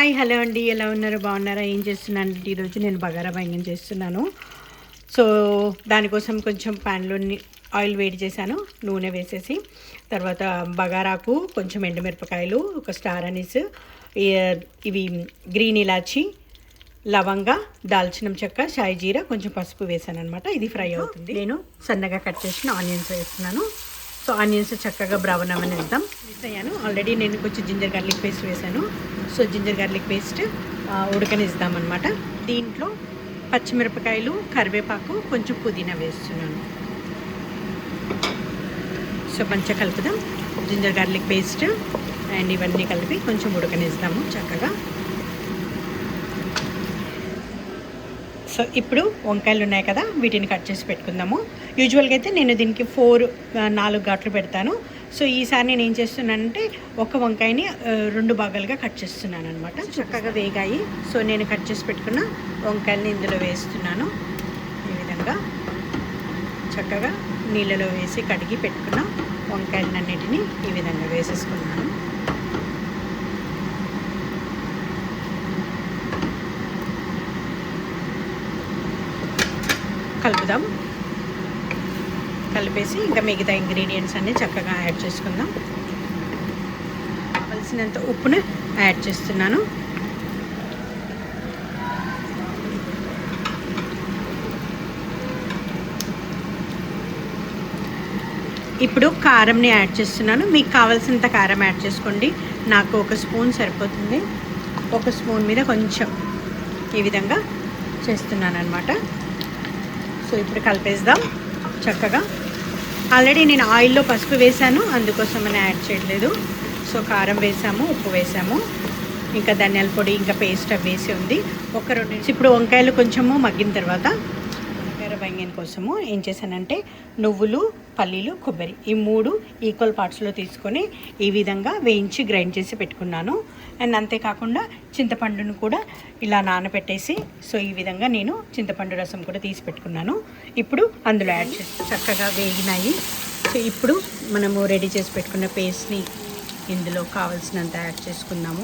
Hi hello అండి, ఎలా ఉన్నారు? బాగున్నారా? ఏం చేస్తున్నాను అంటే ఈరోజు నేను బగారా బెంగన్ చేస్తున్నాను. సో దానికోసం కొంచెం ప్యాన్లో ఆయిల్ వేడి చేశాను, నూనె వేసేసి తర్వాత బగారాకు కొంచెం ఎండుమిరపకాయలు, ఒక స్టార్ అనీస్, ఇవి గ్రీన్ ఇలాచి, లవంగా, దాల్చిన చెక్క, షాయి జీరా, కొంచెం పసుపు వేసాను అనమాట. ఇది ఫ్రై అవుతుంది. నేను సన్నగా కట్ చేసిన ఆనియన్స్ వేస్తున్నాను. సో ఆనియన్స్ చక్కగా బ్రౌన్ అవనిద్దాం. వేసాను ఆల్రెడీ. నేను కొంచెం జింజర్ గార్లిక్ పేస్ట్ వేసాను. సో జింజర్ గార్లిక్ పేస్ట్ ఉడకనిద్దామన్నమాట. దీంట్లో పచ్చిమిరపకాయలు, కరివేపాకు, కొంచెం పుదీనా వేస్తున్నాను. సో మంచిగా కలుపుదాం. జింజర్ గార్లిక్ పేస్ట్ అండ్ ఇవన్నీ కలిపి కొంచెం ఉడకనిద్దాము చక్కగా. సో ఇప్పుడు వంకాయలు ఉన్నాయి కదా, వీటిని కట్ చేసి పెట్టుకుందాము. యూజువల్గా అయితే నేను దీనికి 4 ఘాట్లు పెడతాను. సో ఈసారి నేను ఏం చేస్తున్నానంటే ఒక వంకాయని 2 భాగాలుగా కట్ చేస్తున్నాను అనమాట. చక్కగా వేగాయి. సో నేను కట్ చేసి పెట్టుకున్న వంకాయలని ఇందులో వేస్తున్నాను. ఈ విధంగా చక్కగా నీళ్ళలో వేసి కడిగి పెట్టుకున్న వంకాయలన్నిటిని ఈ విధంగా వేసేసుకున్నాను. కలుపుదాం. కలిపేసి ఇంకా మిగతా ఇంగ్రీడియంట్స్ అన్నీ చక్కగా యాడ్ చేసుకుందాం. కావలసినంత ఉప్పును యాడ్ చేస్తున్నాను. ఇప్పుడు కారంని యాడ్ చేస్తున్నాను. మీకు కావాల్సినంత కారం యాడ్ చేసుకోండి. నాకు 1 స్పూన్ సరిపోతుంది. 1 స్పూన్ మీద కొంచెం ఈ విధంగా చేస్తున్నాను అనమాట. సో ఇప్పుడు కలిపేద్దాం చక్కగా. ఆల్రెడీ నేను ఆయిల్లో పసుపు వేసాను, అందుకోసమని యాడ్ చేయట్లేదు. సో కారం వేసాము, ఉప్పు వేసాము, ఇంకా ధనియాల పొడి, ఇంకా పేస్ట్ అవి వేసి ఉంది. 1-2 నిమిషాలు. ఇప్పుడు వంకాయలు కొంచెము మగ్గిన తర్వాత బగారా బెంగన్ కోసము ఏం చేశానంటే నువ్వులు, పల్లీలు, కొబ్బరి ఈ 3 ఈక్వల్ పార్ట్స్లో తీసుకొని ఈ విధంగా వేయించి గ్రైండ్ చేసి పెట్టుకున్నాను. అండ్ అంతేకాకుండా చింతపండును కూడా ఇలా నానబెట్టేసి సో ఈ విధంగా నేను చింతపండు రసం కూడా తీసి పెట్టుకున్నాను. ఇప్పుడు అందులో యాడ్ చేసి చక్కగా వేగినాయి. సో ఇప్పుడు మనము రెడీ చేసి పెట్టుకున్న పేస్ట్ని ఇందులో కావాల్సినంత యాడ్ చేసుకుందాం.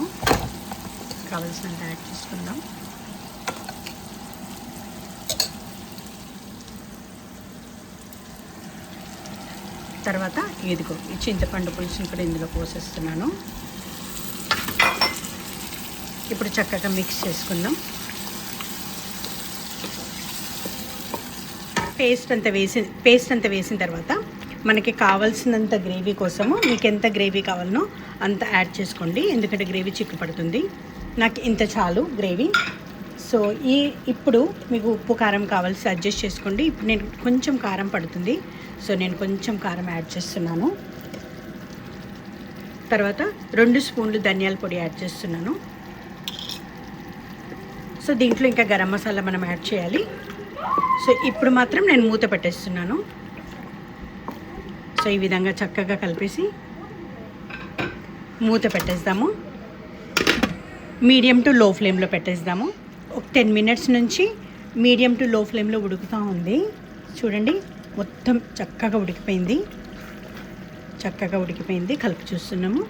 తర్వాత ఇదిగో ఈ చింతపండు పులుసుని కూడా ఇందులో పోసేస్తున్నాను. ఇప్పుడు చక్కగా మిక్స్ చేసుకుందాం. పేస్ట్ అంతా వేసిన తర్వాత మనకి కావాల్సినంత గ్రేవీ కోసము మీకు ఎంత గ్రేవీ కావాలనో అంత యాడ్ చేసుకోండి. ఎందుకంటే గ్రేవీ చిక్కు పడుతుంది. నాకు ఇంత చాలు గ్రేవీ. సో ఇప్పుడు మీకు ఉప్పు కారం కావాల్సి అడ్జస్ట్ చేసుకోండి. ఇప్పుడు నేను కొంచెం కారం పడుతుంది, సో నేను కొంచెం కారం యాడ్ చేస్తున్నాను. తర్వాత 2 స్పూన్లు ధనియాల పొడి యాడ్ చేస్తున్నాను. సో దీంట్లో ఇంకా గరం మసాలా మనం యాడ్ చేయాలి. సో ఇప్పుడు మాత్రం నేను మూత పెట్టేస్తున్నాను. సో ఈ విధంగా చక్కగా కలిపేసి మూత పెట్టేద్దాము. మీడియం టు లో ఫ్లేమ్లో పెట్టేద్దాము. ఒక 10 మినిట్స్ నుంచి మీడియం టు లో ఫ్లేమ్లో ఉడుకుతూ ఉంది. చూడండి మొత్తం చక్కగా ఉడికిపోయింది. కలిపి చూస్తున్నాము.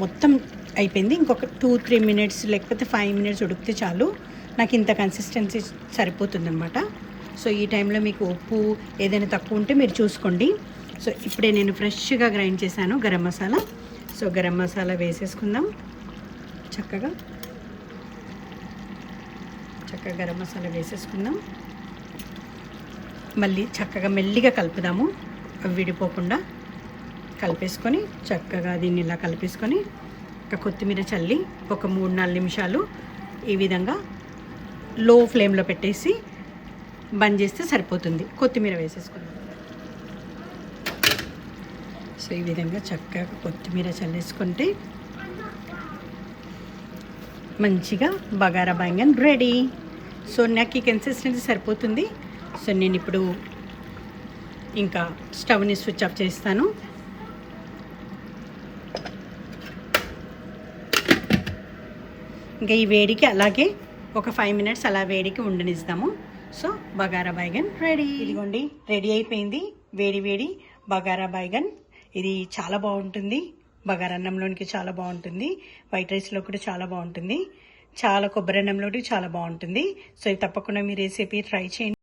మొత్తం అయిపోయింది. ఇంకొక 2-3 మినిట్స్ లేకపోతే 5 మినిట్స్ ఉడికితే చాలు. నాకు ఇంత కన్సిస్టెన్సీ సరిపోతుందన్నమాట. సో ఈ టైంలో మీకు ఉప్పు ఏదైనా తక్కువ ఉంటే మీరు చూసుకోండి. సో ఇప్పుడే నేను ఫ్రెష్గా గ్రైండ్ చేశాను గరం మసాలా. సో గరం మసాలా వేసేసుకుందాం. చక్కగా గరం మసాలా వేసేసుకుందాం. మళ్ళీ చక్కగా మెల్లిగా కలుపుదాము, అవి విడిపోకుండా కలిపేసుకొని చక్కగా దీన్ని ఇలా కలిపేసుకొని ఒక కొత్తిమీర చల్లి ఒక 3-4 నిమిషాలు ఈ విధంగా లో ఫ్లేమ్లో పెట్టేసి బంద్ చేస్తే సరిపోతుంది. కొత్తిమీర వేసేసుకుందాం. సో ఈ విధంగా చక్కగా కొత్తిమీర చల్లేసుకుంటే మంచిగా బగారా బెంగన్ రెడీ. సో నాకు ఈ కన్సిస్టెన్సీ సరిపోతుంది. సో నేను ఇప్పుడు ఇంకా స్టవ్ని స్విచ్ ఆఫ్ చేస్తాను. ఇంకా ఈ వేడికి అలాగే ఒక 5 మినిట్స్ అలా వేడికి ఉండనిస్తాము. So bagara baingan ready. ఇదిగోండి రెడీ అయిపోయింది వేడి బగారా బెంగన్. ఇది చాలా బాగుంటుంది. బగారన్నంలోనికి చాలా బాగుంటుంది, వైట్ రైస్లో కూడా చాలా బాగుంటుంది, చాలా కొబ్బరి అన్నంలోకి చాలా బాగుంటుంది. సో ఇది తప్పకుండా మీరు రెసిపీ ట్రై చేయండి.